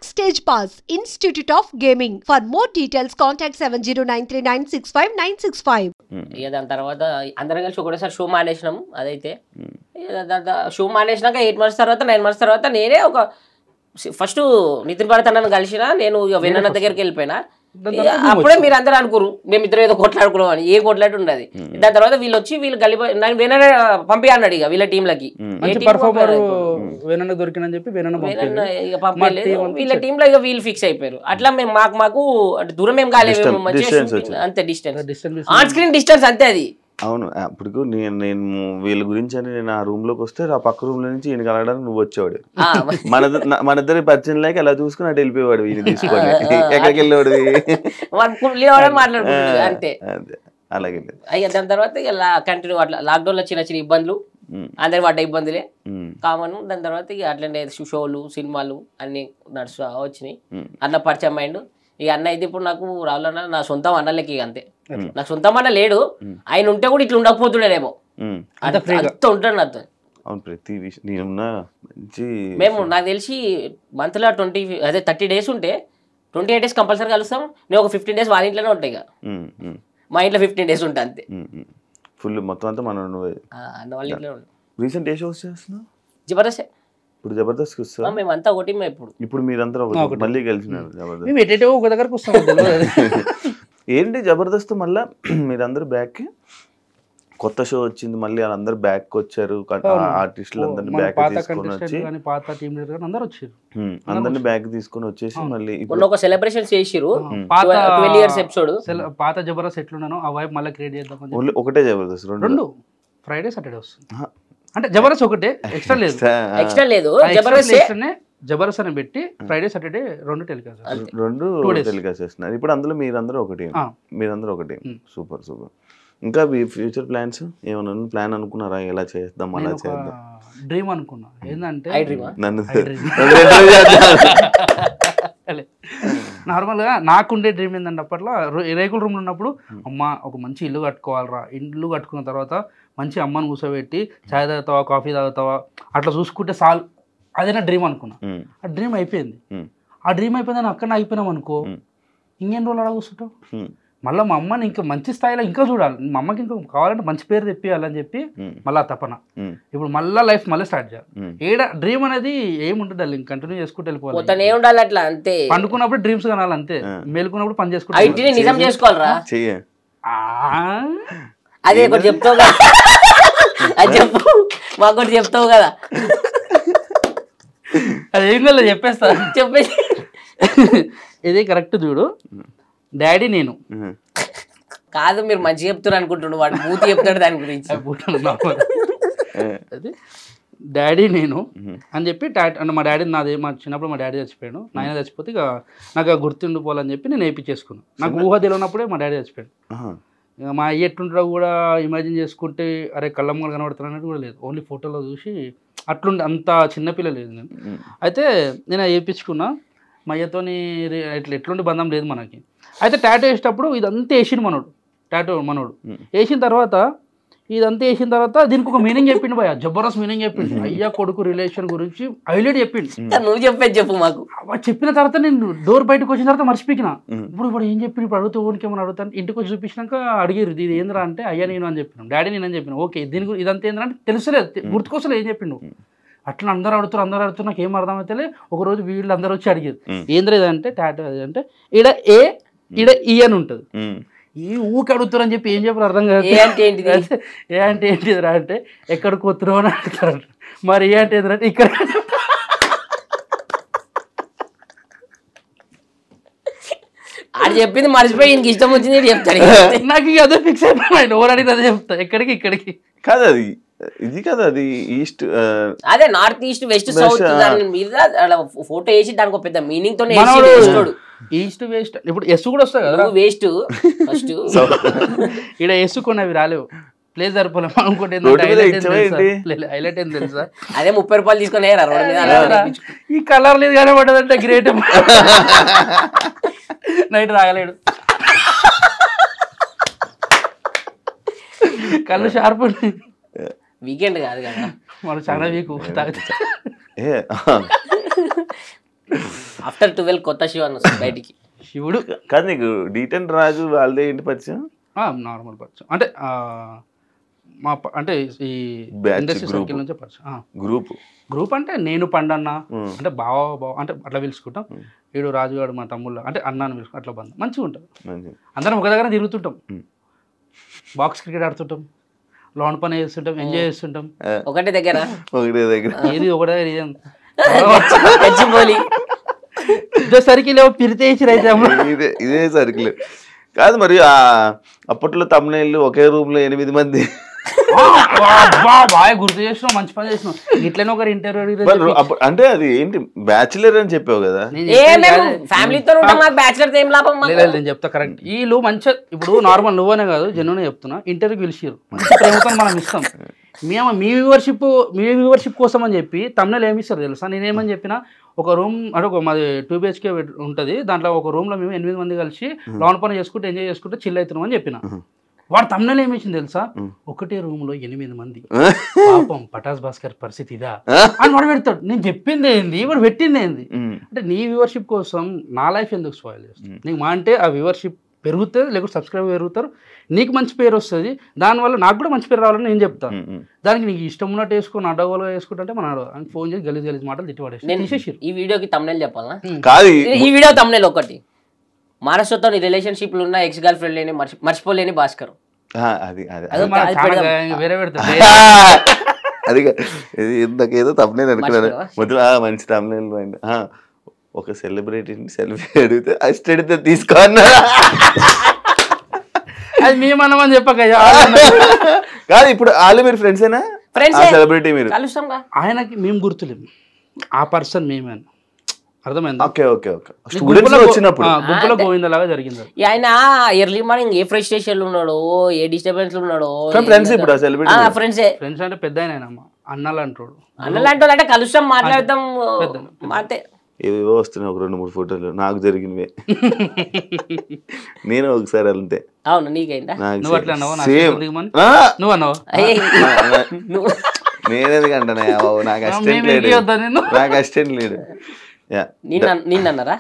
Backstage Pass, Institute of Gaming. For more details, contact 70939659659. ఇక దాని తర్వాత అందరం కలిసి ఒకటేసారి షో మానేసినాం. అదైతే షో మానేసినాక 8 months తర్వాత 9 months తర్వాత నేనే ఒక ఫస్ట్ నితిన్ భరత్ అన్నను కలిసిన. నేను ఇక వెన్న దగ్గరికి వెళ్ళిపోయినా. అప్పుడే మీరు అందరూ అనుకోరు మేమిద్దరు ఏదో కొట్లాడుకున్నాం అని. ఏ కొట్లాట ఉండదు. దాని తర్వాత వీళ్ళు వచ్చి వీళ్ళు కలిపి నన్ను వెన్న పంపి అన్నాడు ఇక వీళ్ళ టీంలకి. ఇక పంపలేదు. వీళ్ళ టీంలో ఇక వీళ్ళు ఫిక్స్ అయిపోయారు. అట్లా మేము మాకు దూరం ఏం కాలేదు. అంతే డిస్టెన్స్, ఆన్ స్క్రీన్ డిస్టెన్స్ అంతే అది. అవును. అప్పుడు నేను వీళ్ళ గురించి అని నేను ఆ రూమ్ లోకి వస్తే ఆ పక్క రూమ్ లో నుంచి ఈయన కలగడానికి నువ్వు వచ్చేవాడు. మన ఇద్దరి పరిచయం లేక అలా చూసుకుని అటు వెళ్ళిపోయాడు. ఈయన తీసుకొని ఎక్కడికి వెళ్ళేవాడు మాట్లాడుకుంటాడు అంతే. అలాగే అయ్యా దాని తర్వాత ఇక కంటిన్యూ అట్లా లాక్డౌన్ లో చిన్న చిన్న ఇబ్బందులు అందరి పడ్డ ఇబ్బందులే కామన్. దాని తర్వాత ఇక అట్లనే షోలు సినిమాలు అన్ని నడుస్తూ వచ్చినాయి. అన్న పరిచయం అయిండు. ఇక అన్న అయితే ఇప్పుడు నాకు రావాలన్నా నా సొంతం అన్నలకి అంతే. నాకు సొంతం అన్న లేడు. ఆయన ఉంటే కూడా ఇట్లా ఉండకపోతుండేమో. అంత ఉంటాడు నాతో. మేము నాకు తెలిసి మంత్లో 30 days ఉంటే 28 days కంపల్సరీ కలుస్తాం. నేను ఒక 15 days వాళ్ళ ఇంట్లోనే ఉంటాయి. ఇక మా ఇంట్లో 15 days ఉంటా అంతే. ఫుల్ మొత్తం అంతా మనం అన్న వాళ్ళ ఇంట్లో ఉంటాం. రీసెంట్ ఏ షోస్ చేస్తున్నావు? జబర్దస్త్. ఇప్పుడు జబర్దస్త్ వస్తా మేమంతా ఒకటి. ఇప్పుడు మీరందరూ మళ్ళీ కలిసినారు జబర్దస్త్. ఏంటి జబర్దస్త్ మళ్ళా మీరందరూ బ్యాక్ కొత్త షో వచ్చింది. మళ్ళీ వాళ్ళందరూ బ్యాక్ వచ్చారు. ఆర్టిస్టులు అందరినీ బ్యాక్ తీసుకొని వచ్చి అందరినీ బ్యాక్ తీసుకొని వచ్చేసి మళ్ళీ ఒక సెలబ్రేషన్ చేసిరు. 12 years ఎపిసోడ్ పాత జబర్దస్త్ ఎట్లున్నానో ఆ వైపు మళ్ళీ క్రియేట్ చేద్దాం. ఒకటే జబర్దస్త్ రెండు ఫ్రైడే సాటర్డే వస్తుంది. అంటే జబర్దస్త్ ఒకటే, ఎక్స్ట్రా లేదు. జబర్దస్త్ అని పెట్టి ఫ్రైడే సాటర్డే రెండు టెలికాస్ట్ చేస్తున్నారు. ఇప్పుడు అందులో మీరందరూ ఒకటి. Super super. ఇంకా మీ ఫ్యూచర్ ప్లాన్స్ ఏమైనా ప్లాన్ అనుకున్నారా? ఎలా చేద్దాం అలా చేద్దాం డ్రీమ్ అనుకున్నా. ఏంటంటే నార్మల్గా నాకుండే డ్రీమ్ ఏంటంటే అప్పట్లో రేకుల రూమ్లో ఉన్నప్పుడు అమ్మ ఒక మంచి ఇల్లు కట్టుకోవాలరా. ఇల్లు కట్టుకున్న తర్వాత మంచి అమ్మని కూర్చోబెట్టి చాయ్ తాగుతావా కాఫీ తాగుతావా అట్లా చూసుకుంటే చాలు. అదే నా డ్రీమ్ అనుకున్నా. ఆ డ్రీమ్ అయిపోయింది. ఆ డ్రీమ్ అయిపోయిందని అక్కడ అయిపోయినాం అనుకో, ఇంకెన్ని రోజులు అలా కూర్చుంటావు. మళ్ళీ మా అమ్మని ఇంకా మంచి స్థాయిలో ఇంకా చూడాలి. మా అమ్మకి ఇంకా కావాలంటే మంచి పేరు తెప్పియాలని చెప్పి మళ్ళీ తపన. ఇప్పుడు మళ్ళీ లైఫ్ మళ్ళీ స్టార్ట్ చేయాలి. ఏడ డ్రీమ్ అనేది ఏముంటుంది అది కంటిన్యూ చేసుకుంటూ వెళ్ళిపోవాలి. అట్లా అంతే. పండుకున్నప్పుడు డ్రీమ్స్ కనాలి అంతే. మేలుకున్నప్పుడు పని చేసుకోవాలి. అదే ఒకటి చెప్తావు కదా, అది చెప్పు మాకు చెప్తావు కదా. అది ఏం చెప్పేస్తా చెప్పేసి ఇది కరెక్ట్ చూడు. డాడీ నేను కాదు మీరు మంచిగా చెప్తారు అనుకుంటున్నాడు. వాడు పూర్తి చెప్తాడు దాని గురించి. అది డాడీ నేను అని చెప్పి అంటే మా డాడీ మా చిన్నప్పుడు మా డాడీ చచ్చిపోయాడు. నాయన చచ్చిపోతే ఇక నాకు గుర్తుండిపోవాలని చెప్పి నేను వేయించేసుకున్నాను. నాకు ఊహ తెలియనప్పుడే మా డాడీ చచ్చిపోయాడు. ఇక మా అయ్య ఎట్లుంటారో కూడా ఇమాజిన్ చేసుకుంటే అరే కళ్ళమ్మలు కనబడతారు అనేది కూడా లేదు. ఓన్లీ ఫోటోలో చూసి అట్లుండి అంత చిన్నపిల్ల లేదు నేను. అయితే నేను వేయించుకున్నా. మా అయ్యతోని ఎట్లుండి బంధం లేదు మనకి. అయితే టాటూ వేసేటప్పుడు ఇదంతా వేసిండు మనోడు వేసిన తర్వాత దీనికి ఒక మీనింగ్ చెప్పిండు భయ. జబర్దస్త్ మీనింగ్ చెప్పిండు. అయ్యా కొడుకు రిలేషన్ గురించి హైలైట్ చెప్పిండు. నువ్వు చెప్పు మాకు. చెప్పిన తర్వాత నేను డోర్ బయటకు వచ్చిన తర్వాత మర్చిపోయినా. ఇప్పుడు ఏం చెప్పిండు? ఇప్పుడు అడుగుతూ ఓనికి ఏమని అడుగుతాను. ఇంటికి వచ్చి చూపించినాక అడిగారు ఇది ఏంద్రా అంటే అయ్యా నేను అని చెప్పినాను. డాడీ నేను అని చెప్పిన. ఓకే దీని గురించి ఇదంతా ఏంద్రా అంటే తెలుసలేదు, గుర్తుకోసలేదు ఏం చెప్పిండు. అట్లా అందరూ అడుగుతారు నాకు ఏం అర్థమైతే. ఒకరోజు వీళ్ళు అందరూ వచ్చి అడిగారు ఏంద్రా ఇదంటే టాటూ అంటే ఈడ ఏ ఈడ ఈ అని ఉంటుంది. ఈ ఊకి అడుగుతారు అని చెప్పి ఏం చెప్పారు అర్థం కాదు. ఏ అంటే ఏంటిదిరా అంటే ఎక్కడికి పోతున్నావు అని అడుగుతారు. మరి ఏ అంటే ఏంటంటే ఇక్కడ. అది చెప్పింది మర్చిపోయి ఇంక ఇష్టం వచ్చింది చెప్తాడు. నాకు ఇక అదే ఫిక్స్ అయిపోయాడు. ఎవరు అడిగితే అదే చెప్తా. ఇక్కడికి కాదు అది ఇది కదా అది ఈస్ట్ అదే నార్త్ ఈస్ట్ వెస్ట్ సౌత్ దాని మీద ఫోటో వేసి దానికి పెద్ద మీనింగ్ తోనే ఈస్ట్ వెస్ట్. ఇప్పుడు ఎస్ కూడా వస్తాయి కదా వేస్ట్ ఫస్ట్ ఇక్కడ ఎస్ కొన్నవి రాలేవు. ప్లేస్ సరిపోలే. ఇంకోటి హైలైట్ ఏం తెలుసా? అదే 30 రూపాయలు తీసుకుని ఈ కలర్ లేదు కానీ పడ్డదంటే గ్రేట్. నైట్ తాగలేడు. కళ్ళు షార్ప్ వీకెండ్ కాదు కదా మనం చాలా వీక్. ఆఫ్టర్ 12 కొత్త శివ అన్న బయటికి. శివుడు కాదు నీకు D10 రాజు వాళ్ళదే ఏంటి పరిచయం? నార్మల్ పరిచయం అంటే అంటే ఈ ఇండస్ట్రీ సర్కిల్ నుంచే పరిచయం. గ్రూప్ అంటే నేను పండన్న అంటే బావ అంటే అట్లా పిలుచుకుంటాం. వీడు రాజుగాడు మా తమ్ముళ్ళ అంటే అన్నాను పిలుచుకుంటాం. అట్లా బంధం మంచిగా ఉంటుంది. అందరం ఒక దగ్గర తిరుగుతుంటాం, బాక్స్ క్రికెట్ ఆడుతుంటాం, లోన్ పని చేస్తుంటాం, ఎంజాయ్ చేస్తుంటాం. ఒకటే దగ్గర ఏది ఒకటే రీజన్ సర్కిల్ ఇదే సర్కిల్ కాదు మరి. అప్పట్లో తమ్ముళ్ళు ఒకే రూమ్ లో 8 మంది. బాగా గుర్తు చేసినావు, మంచి పని చేసినావు. ఇట్లనే ఒకరు ఇంటర్వ్యూ అంటే అది ఏంటి బ్యాచులర్ అని చెప్పావు కదా. నేను చెప్తా కరెక్ట్. వీళ్ళు మంచిగా ఇప్పుడు నార్మల్ నువ్వనే కాదు జనునే చెప్తున్నా, ఇంటర్వ్యూకి పిలిచిరు మంచి ప్రేమతో మనం ఇస్తాం. మేము మీ వ్యూవర్షిప్ కోసం అని చెప్పి తమిళ ఏమి ఇస్తారు తెలుసా? నేనేమని చెప్పినా ఒక రూమ్ అంటే ఒక మాది 2 BHK ఉంటుంది, దాంట్లో ఒక రూమ్ లో మేము 8 మంది కలిసి లోన్ పని చేసుకుంటూ ఎంజాయ్ చేసుకుంటూ చిల్ అవుతున్నాం అని చెప్పిన. వాడు తమిళ ఏమి ఇచ్చింది తెలుసా? ఒకటే రూమ్ లో 8 మంది, పాపం పటాస్ భాస్కర్ పరిస్థితి ఇదా అని వాడు పెడతాడు. నేను చెప్పింది ఏంది, వాడు పెట్టింది ఏంది అంటే నీ వ్యూవర్షిప్ కోసం నా లైఫ్ ఎందుకు స్పాయిల్ చేస్తాను? నీకు మా అంటే ఆ వ్యూవర్షిప్ పెరుగుతుంది, లేకపోతే సబ్స్క్రైబర్ పెరుగుతారు, నీకు మంచి పేరు వస్తుంది, దానివల్ల నాకు కూడా మంచి పేరు రావాలని నేను చెప్తాను. దానికి నీకు ఇష్టం ఉన్నట్టు వేసుకుని అడ్డగోలుగా వేసుకుంటే మన ఫోన్ చేసి గలీజ్ మాటలు తిట్టిపడేసి. ఈ వీడియోకి తమ్నెల్ చెప్పాలా? ఈ వీడియో తమ్నెల్ ఒకటి, మహారాష్ట్రతో రిలేషన్షిప్లు ఉన్న ఎక్స్ గర్ల్ ఫ్రెండ్ లేని మర్చిపోలేని భాస్కర్. వేరే పెడతాడు అది ఇంతకేదో తమ్నెల్ అనుకున్నాను మొదలు. మంచి తమ్నెల్ ఒక సెలబ్రిటీని సెల్ఫీ అడిగితే అసిస్టెంట్ తీసుకో అన్నారు. అది మేమన్నామని చెప్పక కాదు. ఇప్పుడు వాళ్ళు మీరు ఫ్రెండ్సేనా? సెలబ్రిటీ మీరు ఆయనకి మేము గుర్తులేము, ఆ పర్సన్ మేమే. అర్థమైందా? గుంపులో గోవిందలాగా జరిగింది. ఆయన ఎర్లీ మార్నింగ్ ఏ ఫ్రస్ట్రేషన్ ఉన్నాడో, ఏ డిస్టర్బెన్స్ ఉన్నాడో. ఫ్రెండ్స్ ఇప్పుడు ఫ్రెండ్స్ అంటే పెద్ద అన్నలాంటోడు. అన్నలాంటోడు అంటే కలుస్తాం, మాట్లాడతాం అంతే. ఏవేవో వస్తున్నాయి, ఒక 2-3 ఫోటోలు నాకు జరిగినవే. నేను ఒకసారి అంతే. అవును, నీకైందా? నేనేందుకంటే నాకు అసిస్టెంట్ లేడు. నిన్నన్నారా?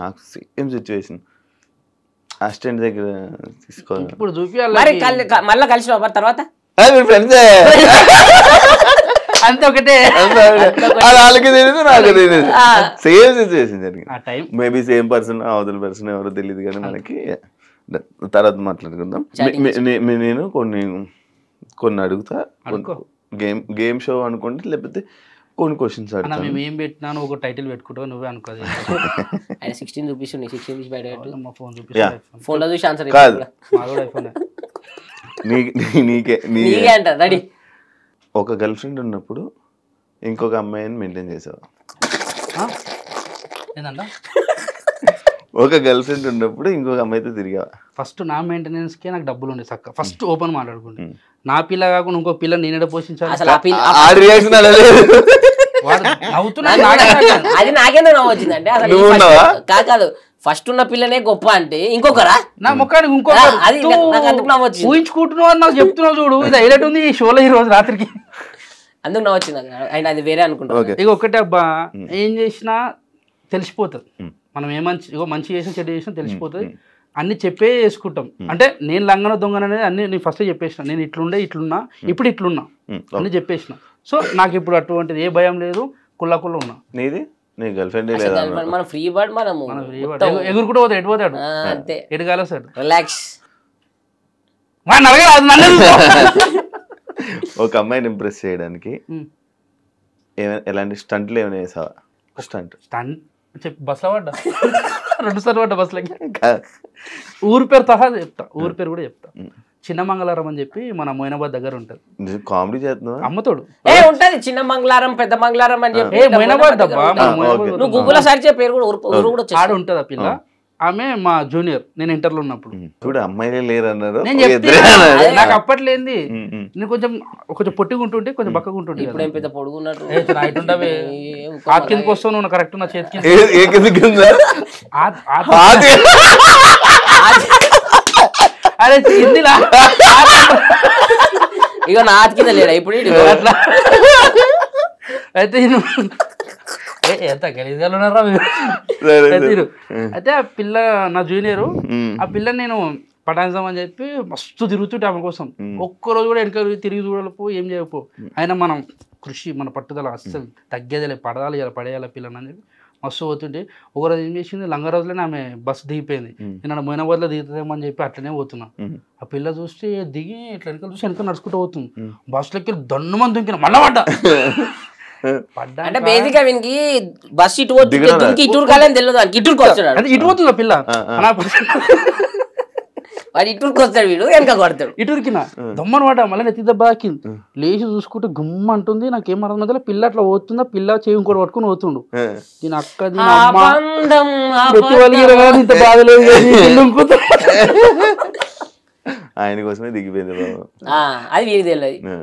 నాకు సేమ్ సిచ్యువేషన్. అసిస్టెంట్ దగ్గర తీసుకోవాలి. ఇప్పుడు చూపించాలి మళ్ళీ కలిసి తర్వాత ఫ్రెండ్సే అంతే ఒకటే. వాళ్ళకి తెలియదు, నాకు తెలియదు. సేమ్ సిచ్యువేషన్ జరిగింది. మేబీ సేమ్ పర్సన్, అవతల పర్సన్ ఎవరో తెలియదు కానీ మనకి. తర్వాత మాట్లాడుకుందాం. నేను కొన్ని అడుగుతా. గేమ్ షో అనుకోండి, లేకపోతే కొన్ని క్వశ్చన్స్ అడుగుతా. మేము ఏం పెట్టినా ఒక టైటిల్ పెట్టుకుంటావు, నువ్వే అనుకోదు. ఆయన 16 చూపిస్తుంది, 16 తీసి బయట ఫోన్ చూపిస్తా. ఫోన్లో చూసి ఆన్సర్ కాదు. ఐఫోన్ నీకే అంట. రెడీ? ఒక గర్ల్ ఫ్రెండ్ ఉన్నప్పుడు ఇంకొక అమ్మాయిని మెయింటైన్ చేసావా? ఒక గర్ల్ ఫ్రెండ్ ఉన్నప్పుడు ఇంకొక అమ్మాయితో తిరిగావా? ఫస్ట్ నా మెయింటెనెన్స్ కే నాకు డబ్బులు ఉండే చక్క. ఫస్ట్ ఓపెన్ మాట్లాడుకుంటే నా పిల్ల కాకుండా ఇంకో పిల్ల నేనే పోషించాలి. అది నాకేందో నవ్వొచ్చిందంటే కాదు. ఫస్ట్ ఉన్న పిల్లనే గొప్ప అంటే ఇంకొకరా? నా ముఖానికి ఇంకొకరు ఊహించుకుంటున్నావు అని నాకు చెప్తున్నావు చూడు. ఇది హైలైట్ ఉంది ఈ షోలో ఈ రోజు రాత్రికి. అందుకు నవ్వొచ్చింది. ఆయన అది వేరే అనుకుంటా. ఇక ఒకటే అబ్బా, ఏం చేసినా తెలిసిపోతుంది. మనం మంచి చేసినా చెడు చేసినా తెలిసిపోతుంది. అన్ని చెప్పే చేసుకుంటాం. అంటే నేను లంగన దొంగన అనేది అన్ని నేను ఫస్ట్ చెప్పేసిన. నేను ఇట్లున్నా, ఇప్పుడు ఇట్లున్నా అన్ని చెప్పేసిన. సో నాకు ఇప్పుడు అటువంటిది ఏ భయం లేదు, కుల్లా ఉన్నా. నీది నీ గర్ల్ ఫ్రెండ్ మన ఫ్రీ బర్డ్, మనం ఎగురుకుంటూ పోతాడు, ఎటు పోతాడు అంతే, ఎటుగాలి వస్తాడు. రిలాక్స్. ఒక అమ్మాయిని ఇంప్రెస్ చేయడానికి ఎలాంటి స్టంట్లు ఏమైనా వేసావా? స్టంట్ చెప్పి బస్సులో పడ్డా 2 సార్లు పడ్డా బస్సులకి. ఊరి పేరు సహా చెప్తా, ఊరి పేరు కూడా చెప్తా. చిన్న మంగళారం అని చెప్పి మన మొయినాబాద్ దగ్గర ఉంటది. కామెడీ చేస్తున్నా? అమ్మతోడు ఉంటది చిన్న మంగళారం, పెద్ద మంగళారం అని చెప్పి మొయినాబాద్. నువ్వు గూగుల్ సెర్చ్ పేరు కూడా ఆడ ఉంటది ఆ పిల్ల. ఆమె మా జూనియర్, నేను ఇంటర్లో ఉన్నప్పుడు. చూడు అమ్మాయిలే లేరు అన్నారు. నేను చెప్తే నాకు అప్పట్లేంది, నేను కొంచెం పొట్టిగా ఉంటుంటే, కొంచెం బక్కగా ఉంటుంటే. ఇప్పుడు పెద్ద పొడుగున్నట్టు ఆ కిందకి వస్తావు నువ్వు కరెక్ట్. నా చేతికి అరే హిందీలా ఇక నా కింద లేడా ఇప్పుడు అట్లా. అయితే ఎంత గలీజ్గా ఉన్నారా అయితే ఆ పిల్ల నా జూనియరు, ఆ పిల్లని నేను పటాయిస్తామని చెప్పి మస్తు తిరుగుతుంటే ఆమె కోసం. ఒక్కరోజు కూడా వెనక తిరిగి చూడలేపో ఏం చేయకపో. అయినా మనం కృషి మన పట్టుదల అస్సలు తగ్గేదిలే, పడాలి ఇలా పడేయాలి పిల్లని అని చెప్పి మస్తు పోతుంటే ఒకరోజు ఏం చేసింది, లంగరోజులోనే ఆమె బస్సు దిగిపోయింది. నేను మొయినాబాద్లో దిగుతుందేమో అని చెప్పి అట్లనే పోతున్నా. ఆ పిల్ల చూస్తే దిగి ఇట్లా వెనక చూసి వెనక నడుచుకుంటూ పోతుంది. బస్సులోకి దండు మంది దుంకిన మళ్ళా పడ్డా. అంటే బేసిక్ గా వీనికి బస్ ఇటు ఇటూరు కాలని తెలియదు, ఇటూరుకి వస్తాడు. అంటే ఇటు పోతుంది ఆ పిల్ల, వాడు ఇటూరుకి వస్తాడు, వీడు వెనక కొడతాడు. ఇటురికిన దమ్మను వాడ మళ్ళీ నెత్తి దెబ్బ తాకింది. లేచి చూసుకుంటే గుమ్మ అంటుంది. నాకేం అర్థం మధ్యలో పిల్ల అట్లా పోతుందా, పిల్ల చేయి కూడా పట్టుకుని పోతుండు. దీని అక్క ఇంత బాధలేదు ఆయన కోసమే దిగిపోయింది. అది వీడి తెలియదు.